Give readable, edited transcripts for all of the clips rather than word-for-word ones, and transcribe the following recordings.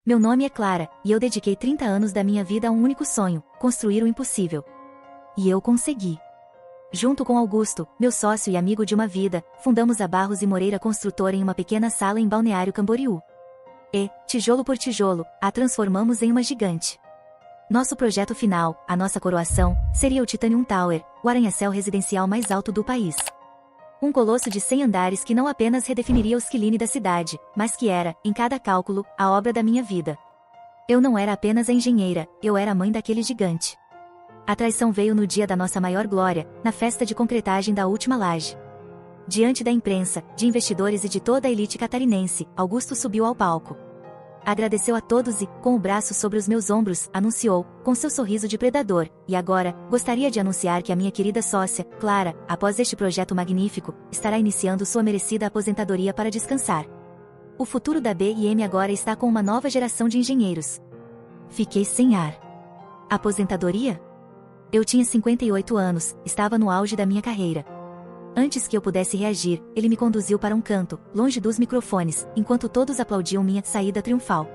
Meu nome é Clara, e eu dediquei 30 anos da minha vida a um único sonho, construir o impossível. E eu consegui. Junto com Augusto, meu sócio e amigo de uma vida, fundamos a Barros e Moreira Construtora em uma pequena sala em Balneário Camboriú. E, tijolo por tijolo, a transformamos em uma gigante. Nosso projeto final, a nossa coroação, seria o Titanium Tower, o arranha-céu residencial mais alto do país. Um colosso de 100 andares que não apenas redefiniria o skyline da cidade, mas que era, em cada cálculo, a obra da minha vida. Eu não era apenas a engenheira, eu era a mãe daquele gigante. A traição veio no dia da nossa maior glória, na festa de concretagem da última laje. Diante da imprensa, de investidores e de toda a elite catarinense, Augusto subiu ao palco. Agradeceu a todos e, com o braço sobre os meus ombros, anunciou, com seu sorriso de predador, e agora, gostaria de anunciar que a minha querida sócia, Clara, após este projeto magnífico, estará iniciando sua merecida aposentadoria para descansar. O futuro da B&M agora está com uma nova geração de engenheiros. Fiquei sem ar. Aposentadoria? Eu tinha 58 anos, estava no auge da minha carreira. Antes que eu pudesse reagir, ele me conduziu para um canto, longe dos microfones, enquanto todos aplaudiam minha saída triunfal.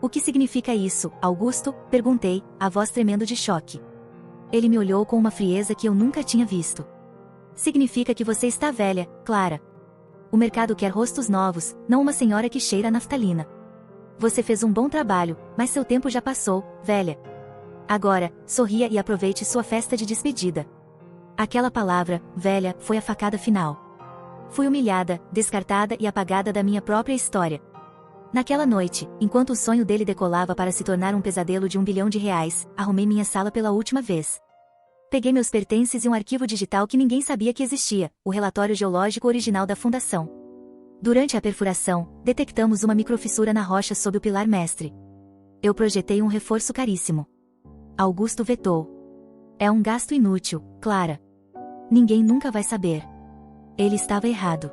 O que significa isso, Augusto? Perguntei, a voz tremendo de choque. Ele me olhou com uma frieza que eu nunca tinha visto. Significa que você está velha, Clara. O mercado quer rostos novos, não uma senhora que cheira a naftalina. Você fez um bom trabalho, mas seu tempo já passou, velha. Agora, sorria e aproveite sua festa de despedida. Aquela palavra, velha, foi a facada final. Fui humilhada, descartada e apagada da minha própria história. Naquela noite, enquanto o sonho dele decolava para se tornar um pesadelo de R$1 bilhão, arrumei minha sala pela última vez. Peguei meus pertences e um arquivo digital que ninguém sabia que existia, o relatório geológico original da fundação. Durante a perfuração, detectamos uma microfissura na rocha sob o pilar mestre. Eu projetei um reforço caríssimo. Augusto vetou. É um gasto inútil, Clara. Ninguém nunca vai saber. Ele estava errado.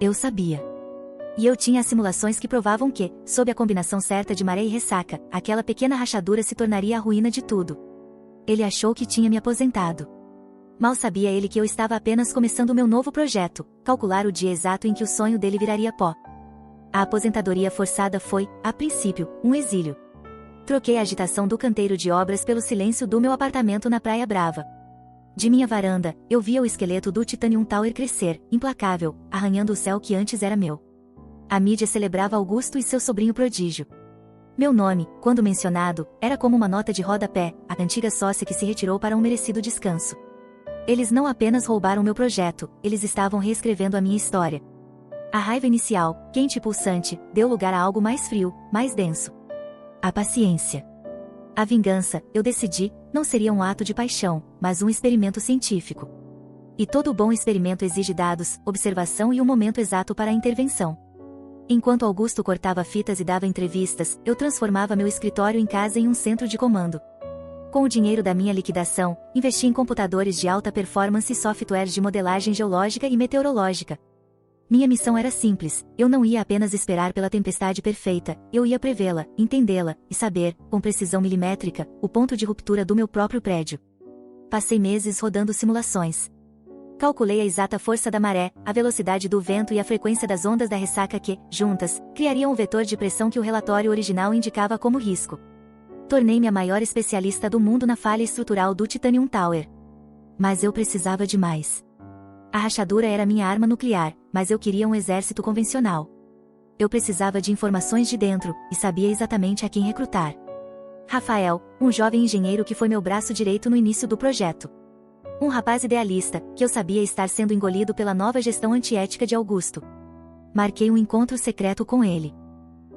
Eu sabia. E eu tinha as simulações que provavam que, sob a combinação certa de maré e ressaca, aquela pequena rachadura se tornaria a ruína de tudo. Ele achou que tinha me aposentado. Mal sabia ele que eu estava apenas começando meu novo projeto, calcular o dia exato em que o sonho dele viraria pó. A aposentadoria forçada foi, a princípio, um exílio. Troquei a agitação do canteiro de obras pelo silêncio do meu apartamento na Praia Brava. De minha varanda, eu via o esqueleto do Titanium Tower crescer, implacável, arranhando o céu que antes era meu. A mídia celebrava Augusto e seu sobrinho prodígio. Meu nome, quando mencionado, era como uma nota de rodapé, a antiga sócia que se retirou para um merecido descanso. Eles não apenas roubaram meu projeto, eles estavam reescrevendo a minha história. A raiva inicial, quente e pulsante, deu lugar a algo mais frio, mais denso. A paciência. A vingança, eu decidi, não seria um ato de paixão, mas um experimento científico. E todo bom experimento exige dados, observação e um momento exato para a intervenção. Enquanto Augusto cortava fitas e dava entrevistas, eu transformava meu escritório em casa em um centro de comando. Com o dinheiro da minha liquidação, investi em computadores de alta performance e softwares de modelagem geológica e meteorológica. Minha missão era simples, eu não ia apenas esperar pela tempestade perfeita, eu ia prevê-la, entendê-la, e saber, com precisão milimétrica, o ponto de ruptura do meu próprio prédio. Passei meses rodando simulações. Calculei a exata força da maré, a velocidade do vento e a frequência das ondas da ressaca que, juntas, criariam o vetor de pressão que o relatório original indicava como risco. Tornei-me a maior especialista do mundo na falha estrutural do Titanium Tower. Mas eu precisava de mais. A rachadura era minha arma nuclear, mas eu queria um exército convencional. Eu precisava de informações de dentro, e sabia exatamente a quem recrutar. Rafael, um jovem engenheiro que foi meu braço direito no início do projeto. Um rapaz idealista, que eu sabia estar sendo engolido pela nova gestão antiética de Augusto. Marquei um encontro secreto com ele.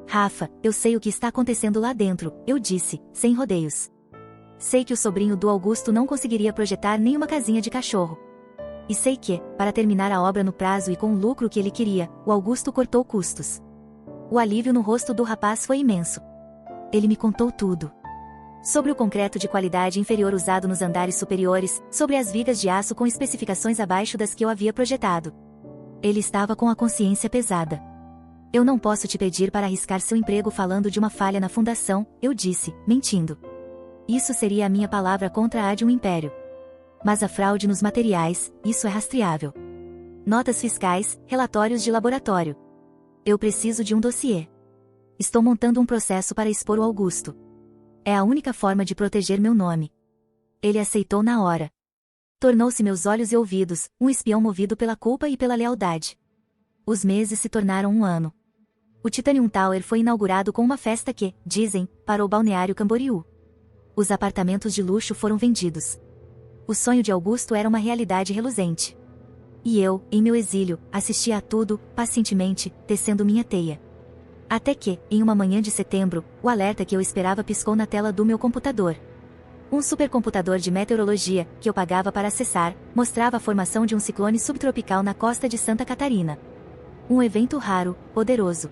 Rafa, eu sei o que está acontecendo lá dentro, eu disse, sem rodeios. Sei que o sobrinho do Augusto não conseguiria projetar nem uma casinha de cachorro. E sei que, para terminar a obra no prazo e com o lucro que ele queria, o Augusto cortou custos. O alívio no rosto do rapaz foi imenso. Ele me contou tudo. Sobre o concreto de qualidade inferior usado nos andares superiores, sobre as vigas de aço com especificações abaixo das que eu havia projetado. Ele estava com a consciência pesada. Eu não posso te pedir para arriscar seu emprego falando de uma falha na fundação, eu disse, mentindo. Isso seria a minha palavra contra a de um império. Mas a fraude nos materiais, isso é rastreável. Notas fiscais, relatórios de laboratório. Eu preciso de um dossiê. Estou montando um processo para expor o Augusto. É a única forma de proteger meu nome. Ele aceitou na hora. Tornou-se meus olhos e ouvidos, um espião movido pela culpa e pela lealdade. Os meses se tornaram um ano. O Titanium Tower foi inaugurado com uma festa que, dizem, parou o Balneário Camboriú. Os apartamentos de luxo foram vendidos. O sonho de Augusto era uma realidade reluzente. E eu, em meu exílio, assistia a tudo, pacientemente, tecendo minha teia. Até que, em uma manhã de setembro, o alerta que eu esperava piscou na tela do meu computador. Um supercomputador de meteorologia, que eu pagava para acessar, mostrava a formação de um ciclone subtropical na costa de Santa Catarina. Um evento raro, poderoso.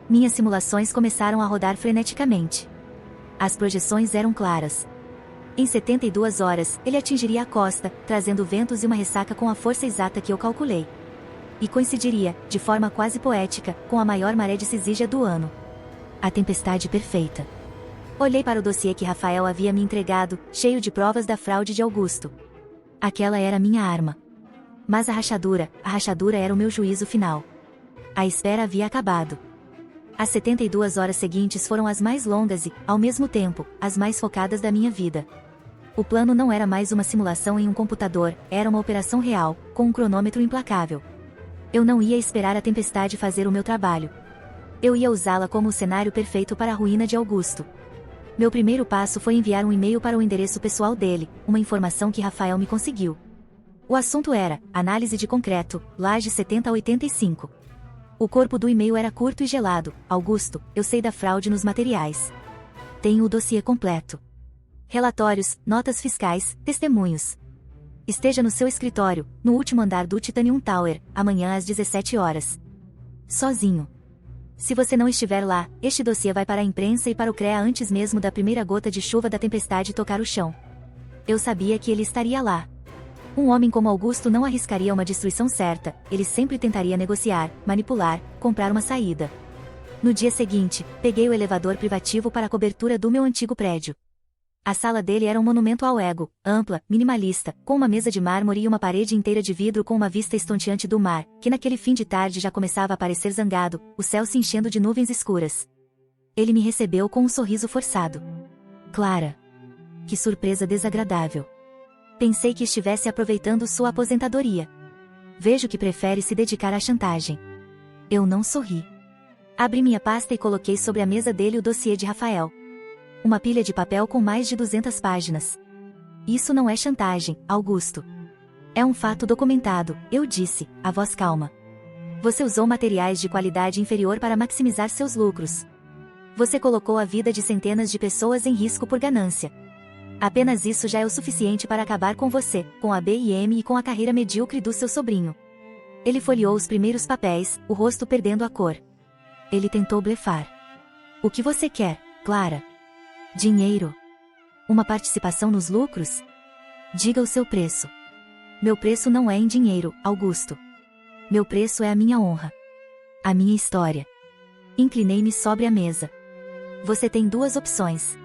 Minhas simulações começaram a rodar freneticamente. As projeções eram claras. Em 72 horas, ele atingiria a costa, trazendo ventos e uma ressaca com a força exata que eu calculei. E coincidiria, de forma quase poética, com a maior maré de Cisígia do ano. A tempestade perfeita. Olhei para o dossiê que Rafael havia me entregado, cheio de provas da fraude de Augusto. Aquela era minha arma. Mas a rachadura era o meu juízo final. A espera havia acabado. As 72 horas seguintes foram as mais longas e, ao mesmo tempo, as mais focadas da minha vida. O plano não era mais uma simulação em um computador, era uma operação real, com um cronômetro implacável. Eu não ia esperar a tempestade fazer o meu trabalho. Eu ia usá-la como o cenário perfeito para a ruína de Augusto. Meu primeiro passo foi enviar um e-mail para o endereço pessoal dele, uma informação que Rafael me conseguiu. O assunto era, análise de concreto, laje 70 a 85. O corpo do e-mail era curto e gelado: Augusto, eu sei da fraude nos materiais. Tenho o dossiê completo. Relatórios, notas fiscais, testemunhos. Esteja no seu escritório, no último andar do Titanium Tower, amanhã às 17 horas. Sozinho. Se você não estiver lá, este dossiê vai para a imprensa e para o CREA antes mesmo da primeira gota de chuva da tempestade tocar o chão. Eu sabia que ele estaria lá. Um homem como Augusto não arriscaria uma destruição certa, ele sempre tentaria negociar, manipular, comprar uma saída. No dia seguinte, peguei o elevador privativo para a cobertura do meu antigo prédio. A sala dele era um monumento ao ego, ampla, minimalista, com uma mesa de mármore e uma parede inteira de vidro com uma vista estonteante do mar, que naquele fim de tarde já começava a parecer zangado, o céu se enchendo de nuvens escuras. Ele me recebeu com um sorriso forçado. Clara. Que surpresa desagradável. Pensei que estivesse aproveitando sua aposentadoria. Vejo que prefere se dedicar à chantagem. Eu não sorri. Abri minha pasta e coloquei sobre a mesa dele o dossiê de Rafael. Uma pilha de papel com mais de 200 páginas. Isso não é chantagem, Augusto. É um fato documentado, eu disse, a voz calma. Você usou materiais de qualidade inferior para maximizar seus lucros. Você colocou a vida de centenas de pessoas em risco por ganância. Apenas isso já é o suficiente para acabar com você, com a BIM e com a carreira medíocre do seu sobrinho. Ele folheou os primeiros papéis, o rosto perdendo a cor. Ele tentou blefar. O que você quer, Clara? Dinheiro? Uma participação nos lucros? Diga o seu preço. Meu preço não é em dinheiro, Augusto. Meu preço é a minha honra. A minha história. Inclinei-me sobre a mesa. Você tem duas opções.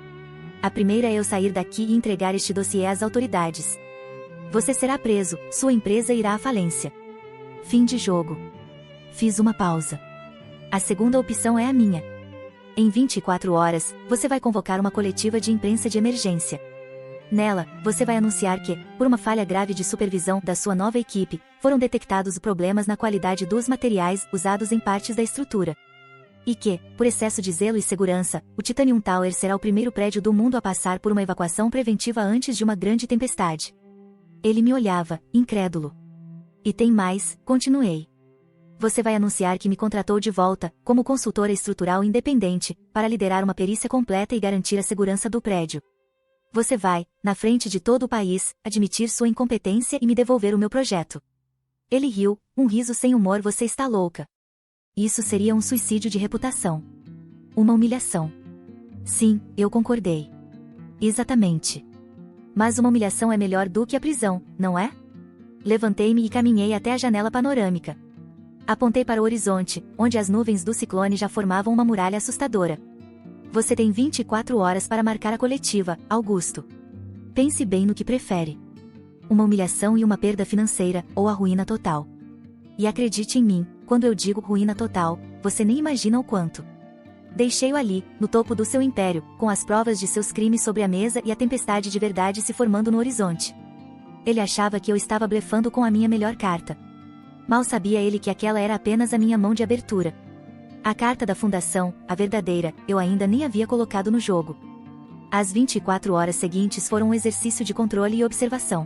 A primeira é eu sair daqui e entregar este dossiê às autoridades. Você será preso, sua empresa irá à falência. Fim de jogo. Fiz uma pausa. A segunda opção é a minha. Em 24 horas, você vai convocar uma coletiva de imprensa de emergência. Nela, você vai anunciar que, por uma falha grave de supervisão da sua nova equipe, foram detectados problemas na qualidade dos materiais usados em partes da estrutura. E que, por excesso de zelo e segurança, o Titanium Tower será o primeiro prédio do mundo a passar por uma evacuação preventiva antes de uma grande tempestade. Ele me olhava, incrédulo. E tem mais, continuei. Você vai anunciar que me contratou de volta, como consultora estrutural independente, para liderar uma perícia completa e garantir a segurança do prédio. Você vai, na frente de todo o país, admitir sua incompetência e me devolver o meu projeto. Ele riu, um riso sem humor. Você está louca. Isso seria um suicídio de reputação. Uma humilhação. Sim, eu concordei. Exatamente. Mas uma humilhação é melhor do que a prisão, não é? Levantei-me e caminhei até a janela panorâmica. Apontei para o horizonte, onde as nuvens do ciclone já formavam uma muralha assustadora. Você tem 24 horas para marcar a coletiva, Augusto. Pense bem no que prefere. Uma humilhação e uma perda financeira, ou a ruína total. E acredite em mim, quando eu digo ruína total, você nem imagina o quanto. Deixei-o ali, no topo do seu império, com as provas de seus crimes sobre a mesa e a tempestade de verdade se formando no horizonte. Ele achava que eu estava blefando com a minha melhor carta. Mal sabia ele que aquela era apenas a minha mão de abertura. A carta da fundação, a verdadeira, eu ainda nem havia colocado no jogo. As 24 horas seguintes foram um exercício de controle e observação.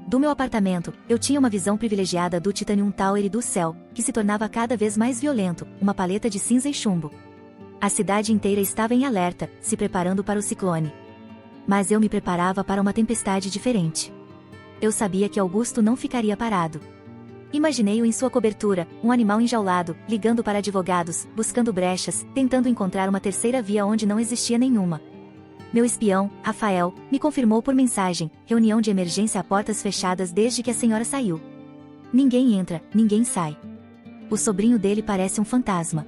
Do meu apartamento, eu tinha uma visão privilegiada do Titanium Tower e do céu, que se tornava cada vez mais violento, uma paleta de cinza e chumbo. A cidade inteira estava em alerta, se preparando para o ciclone. Mas eu me preparava para uma tempestade diferente. Eu sabia que Augusto não ficaria parado. Imaginei-o em sua cobertura, um animal enjaulado, ligando para advogados, buscando brechas, tentando encontrar uma terceira via onde não existia nenhuma. Meu espião, Rafael, me confirmou por mensagem, reunião de emergência a portas fechadas desde que a senhora saiu. Ninguém entra, ninguém sai. O sobrinho dele parece um fantasma.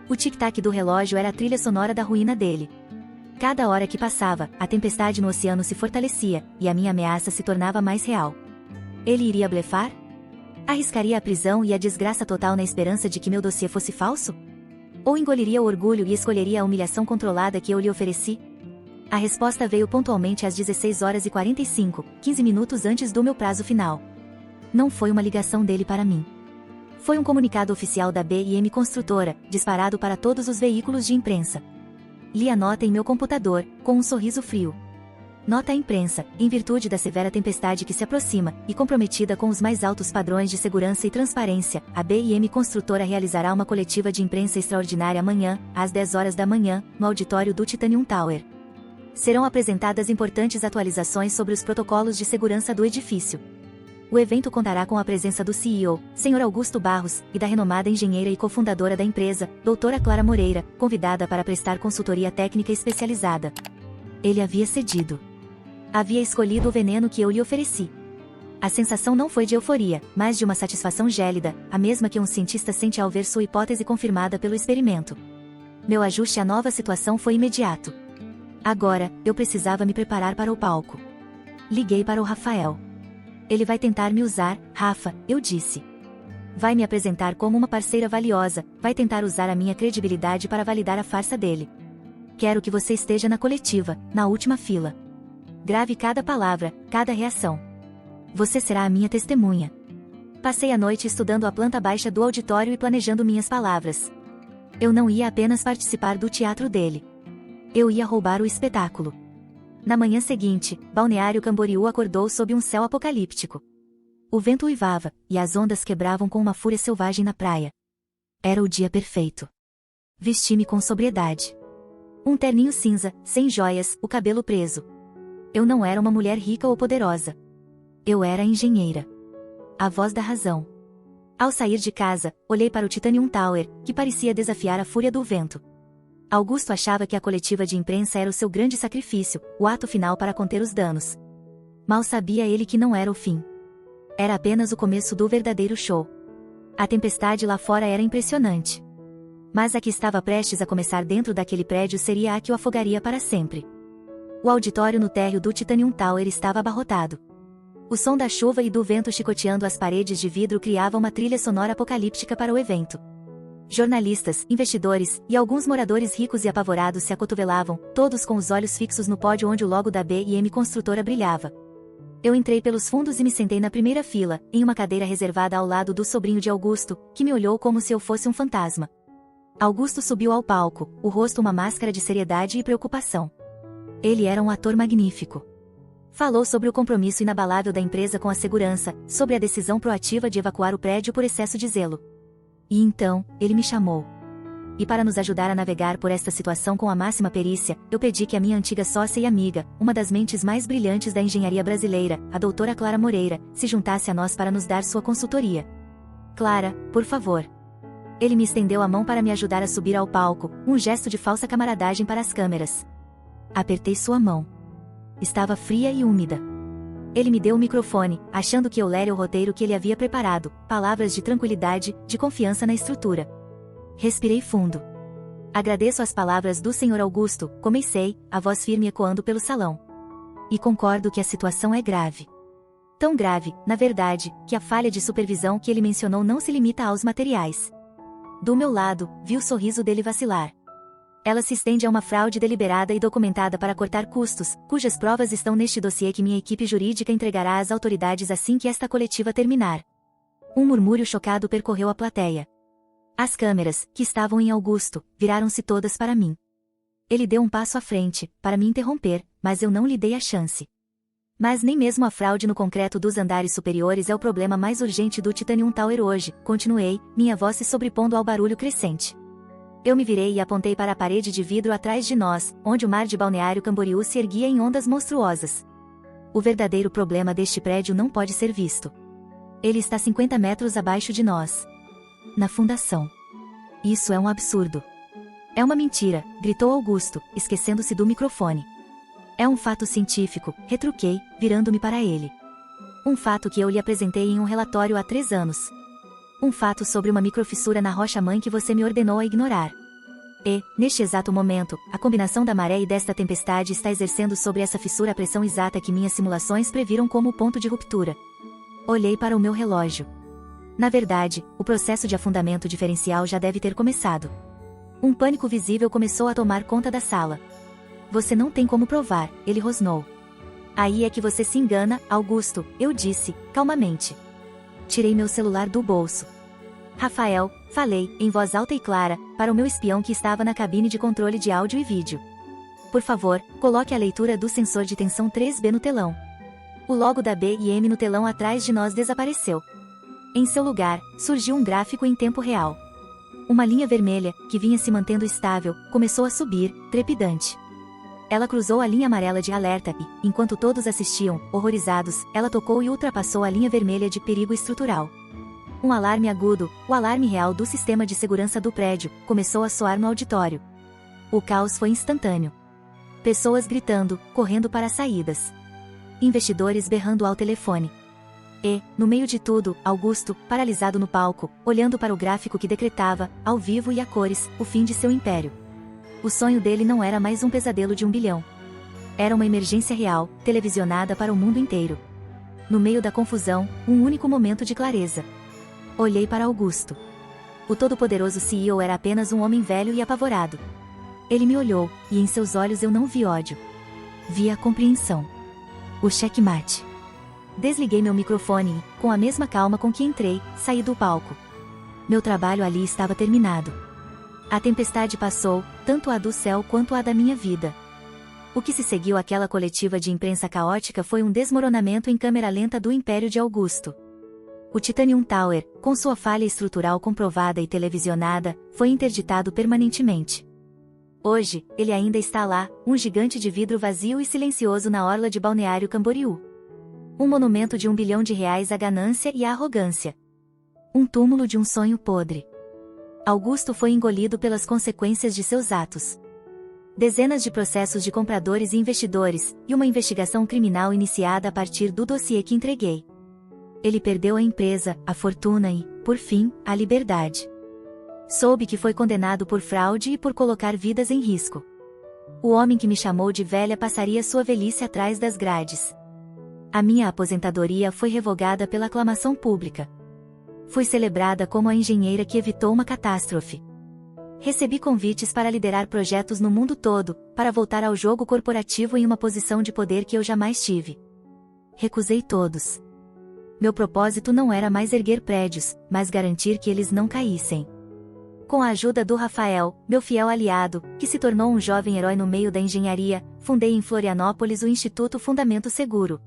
O tic-tac do relógio era a trilha sonora da ruína dele. Cada hora que passava, a tempestade no oceano se fortalecia, e a minha ameaça se tornava mais real. Ele iria blefar? Arriscaria a prisão e a desgraça total na esperança de que meu dossiê fosse falso? Ou engoliria o orgulho e escolheria a humilhação controlada que eu lhe ofereci? A resposta veio pontualmente às 16 horas e 45, 15 minutos antes do meu prazo final. Não foi uma ligação dele para mim. Foi um comunicado oficial da B&M Construtora, disparado para todos os veículos de imprensa. Li a nota em meu computador, com um sorriso frio. Nota à imprensa, em virtude da severa tempestade que se aproxima, e comprometida com os mais altos padrões de segurança e transparência, a B&M Construtora realizará uma coletiva de imprensa extraordinária amanhã, às 10 horas da manhã, no auditório do Titanium Tower. Serão apresentadas importantes atualizações sobre os protocolos de segurança do edifício. O evento contará com a presença do CEO, Sr. Augusto Barros, e da renomada engenheira e cofundadora da empresa, Doutora Clara Moreira, convidada para prestar consultoria técnica especializada. Ele havia cedido. Havia escolhido o veneno que eu lhe ofereci. A sensação não foi de euforia, mas de uma satisfação gélida, a mesma que um cientista sente ao ver sua hipótese confirmada pelo experimento. Meu ajuste à nova situação foi imediato. Agora, eu precisava me preparar para o palco. Liguei para o Rafael. Ele vai tentar me usar, Rafa, eu disse. Vai me apresentar como uma parceira valiosa, vai tentar usar a minha credibilidade para validar a farsa dele. Quero que você esteja na coletiva, na última fila. Grave cada palavra, cada reação. Você será a minha testemunha. Passei a noite estudando a planta baixa do auditório e planejando minhas palavras. Eu não ia apenas participar do teatro dele. Eu ia roubar o espetáculo. Na manhã seguinte, Balneário Camboriú acordou sob um céu apocalíptico. O vento uivava, e as ondas quebravam com uma fúria selvagem na praia. Era o dia perfeito. Vesti-me com sobriedade. Um terninho cinza, sem joias, o cabelo preso. Eu não era uma mulher rica ou poderosa. Eu era a engenheira. A voz da razão. Ao sair de casa, olhei para o Titanium Tower, que parecia desafiar a fúria do vento. Augusto achava que a coletiva de imprensa era o seu grande sacrifício, o ato final para conter os danos. Mal sabia ele que não era o fim. Era apenas o começo do verdadeiro show. A tempestade lá fora era impressionante. Mas a que estava prestes a começar dentro daquele prédio seria a que o afogaria para sempre. O auditório no térreo do Titanium Tower estava abarrotado. O som da chuva e do vento chicoteando as paredes de vidro criava uma trilha sonora apocalíptica para o evento. Jornalistas, investidores, e alguns moradores ricos e apavorados se acotovelavam, todos com os olhos fixos no pódio onde o logo da B&M Construtora brilhava. Eu entrei pelos fundos e me sentei na primeira fila, em uma cadeira reservada ao lado do sobrinho de Augusto, que me olhou como se eu fosse um fantasma. Augusto subiu ao palco, o rosto uma máscara de seriedade e preocupação. Ele era um ator magnífico. Falou sobre o compromisso inabalável da empresa com a segurança, sobre a decisão proativa de evacuar o prédio por excesso de zelo. E então, ele me chamou. E para nos ajudar a navegar por esta situação com a máxima perícia, eu pedi que a minha antiga sócia e amiga, uma das mentes mais brilhantes da engenharia brasileira, a doutora Clara Moreira, se juntasse a nós para nos dar sua consultoria. Clara, por favor. Ele me estendeu a mão para me ajudar a subir ao palco, um gesto de falsa camaradagem para as câmeras. Apertei sua mão. Estava fria e úmida. Ele me deu o microfone, achando que eu leria o roteiro que ele havia preparado, palavras de tranquilidade, de confiança na estrutura. Respirei fundo. Agradeço as palavras do Sr. Augusto, comecei, a voz firme ecoando pelo salão. E concordo que a situação é grave. Tão grave, na verdade, que a falha de supervisão que ele mencionou não se limita aos materiais. Do meu lado, vi o sorriso dele vacilar. Ela se estende a uma fraude deliberada e documentada para cortar custos, cujas provas estão neste dossiê que minha equipe jurídica entregará às autoridades assim que esta coletiva terminar. Um murmúrio chocado percorreu a plateia. As câmeras, que estavam em Augusto, viraram-se todas para mim. Ele deu um passo à frente, para me interromper, mas eu não lhe dei a chance. Mas nem mesmo a fraude no concreto dos andares superiores é o problema mais urgente do Titanium Tower hoje, continuei, minha voz se sobrepondo ao barulho crescente. Eu me virei e apontei para a parede de vidro atrás de nós, onde o mar de Balneário Camboriú se erguia em ondas monstruosas. O verdadeiro problema deste prédio não pode ser visto. Ele está 50 metros abaixo de nós. Na fundação. Isso é um absurdo. É uma mentira, gritou Augusto, esquecendo-se do microfone. É um fato científico, retruquei, virando-me para ele. Um fato que eu lhe apresentei em um relatório há 3 anos. Um fato sobre uma microfissura na rocha-mãe que você me ordenou a ignorar. E, neste exato momento, a combinação da maré e desta tempestade está exercendo sobre essa fissura a pressão exata que minhas simulações previram como o ponto de ruptura. Olhei para o meu relógio. Na verdade, o processo de afundamento diferencial já deve ter começado. Um pânico visível começou a tomar conta da sala. Você não tem como provar, ele rosnou. Aí é que você se engana, Augusto, eu disse, calmamente. Tirei meu celular do bolso. Rafael, falei, em voz alta e clara, para o meu espião que estava na cabine de controle de áudio e vídeo. Por favor, coloque a leitura do sensor de tensão 3B no telão. O logo da B e M no telão atrás de nós desapareceu. Em seu lugar, surgiu um gráfico em tempo real. Uma linha vermelha, que vinha se mantendo estável, começou a subir, trepidante. Ela cruzou a linha amarela de alerta e, enquanto todos assistiam, horrorizados, ela tocou e ultrapassou a linha vermelha de perigo estrutural. Um alarme agudo, o alarme real do sistema de segurança do prédio, começou a soar no auditório. O caos foi instantâneo. Pessoas gritando, correndo para as saídas. Investidores berrando ao telefone. E, no meio de tudo, Augusto, paralisado no palco, olhando para o gráfico que decretava, ao vivo e a cores, o fim de seu império. O sonho dele não era mais um pesadelo de 1 bilhão. Era uma emergência real, televisionada para o mundo inteiro. No meio da confusão, um único momento de clareza. Olhei para Augusto. O todo-poderoso CEO era apenas um homem velho e apavorado. Ele me olhou, e em seus olhos eu não vi ódio. Vi a compreensão. O checkmate. Desliguei meu microfone e, com a mesma calma com que entrei, saí do palco. Meu trabalho ali estava terminado. A tempestade passou, tanto a do céu quanto a da minha vida. O que se seguiu àquela coletiva de imprensa caótica foi um desmoronamento em câmera lenta do império de Augusto. O Titanium Tower, com sua falha estrutural comprovada e televisionada, foi interditado permanentemente. Hoje, ele ainda está lá, um gigante de vidro vazio e silencioso na orla de Balneário Camboriú. Um monumento de R$1 bilhão à ganância e à arrogância. Um túmulo de um sonho podre. Augusto foi engolido pelas consequências de seus atos. Dezenas de processos de compradores e investidores, e uma investigação criminal iniciada a partir do dossiê que entreguei. Ele perdeu a empresa, a fortuna e, por fim, a liberdade. Soube que foi condenado por fraude e por colocar vidas em risco. O homem que me chamou de velha passaria sua velhice atrás das grades. A minha aposentadoria foi revogada pela aclamação pública. Fui celebrada como a engenheira que evitou uma catástrofe. Recebi convites para liderar projetos no mundo todo, para voltar ao jogo corporativo em uma posição de poder que eu jamais tive. Recusei todos. Meu propósito não era mais erguer prédios, mas garantir que eles não caíssem. Com a ajuda do Rafael, meu fiel aliado, que se tornou um jovem herói no meio da engenharia, fundei em Florianópolis o Instituto Fundamento Seguro.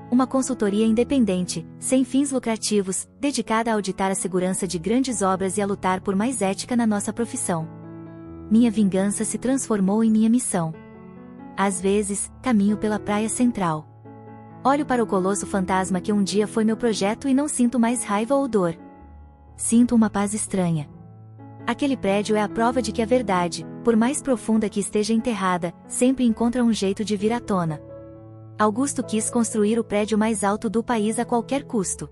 Uma consultoria independente, sem fins lucrativos, dedicada a auditar a segurança de grandes obras e a lutar por mais ética na nossa profissão. Minha vingança se transformou em minha missão. Às vezes, caminho pela praia central. Olho para o colosso fantasma que um dia foi meu projeto e não sinto mais raiva ou dor. Sinto uma paz estranha. Aquele prédio é a prova de que a verdade, por mais profunda que esteja enterrada, sempre encontra um jeito de vir à tona. Augusto quis construir o prédio mais alto do país a qualquer custo.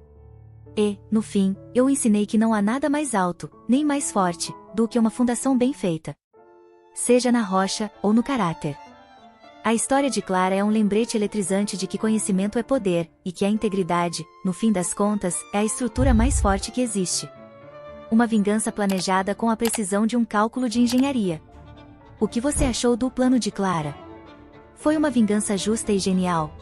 E, no fim, eu ensinei que não há nada mais alto, nem mais forte, do que uma fundação bem feita. Seja na rocha, ou no caráter. A história de Clara é um lembrete eletrizante de que conhecimento é poder, e que a integridade, no fim das contas, é a estrutura mais forte que existe. Uma vingança planejada com a precisão de um cálculo de engenharia. O que você achou do plano de Clara? Foi uma vingança justa e genial?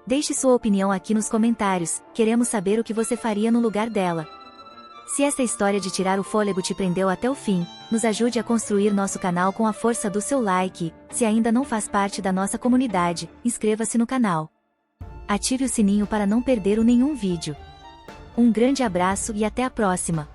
Deixe sua opinião aqui nos comentários, queremos saber o que você faria no lugar dela. Se essa história de tirar o fôlego te prendeu até o fim, nos ajude a construir nosso canal com a força do seu like. Se ainda não faz parte da nossa comunidade, inscreva-se no canal. Ative o sininho para não perder nenhum vídeo. Um grande abraço e até a próxima!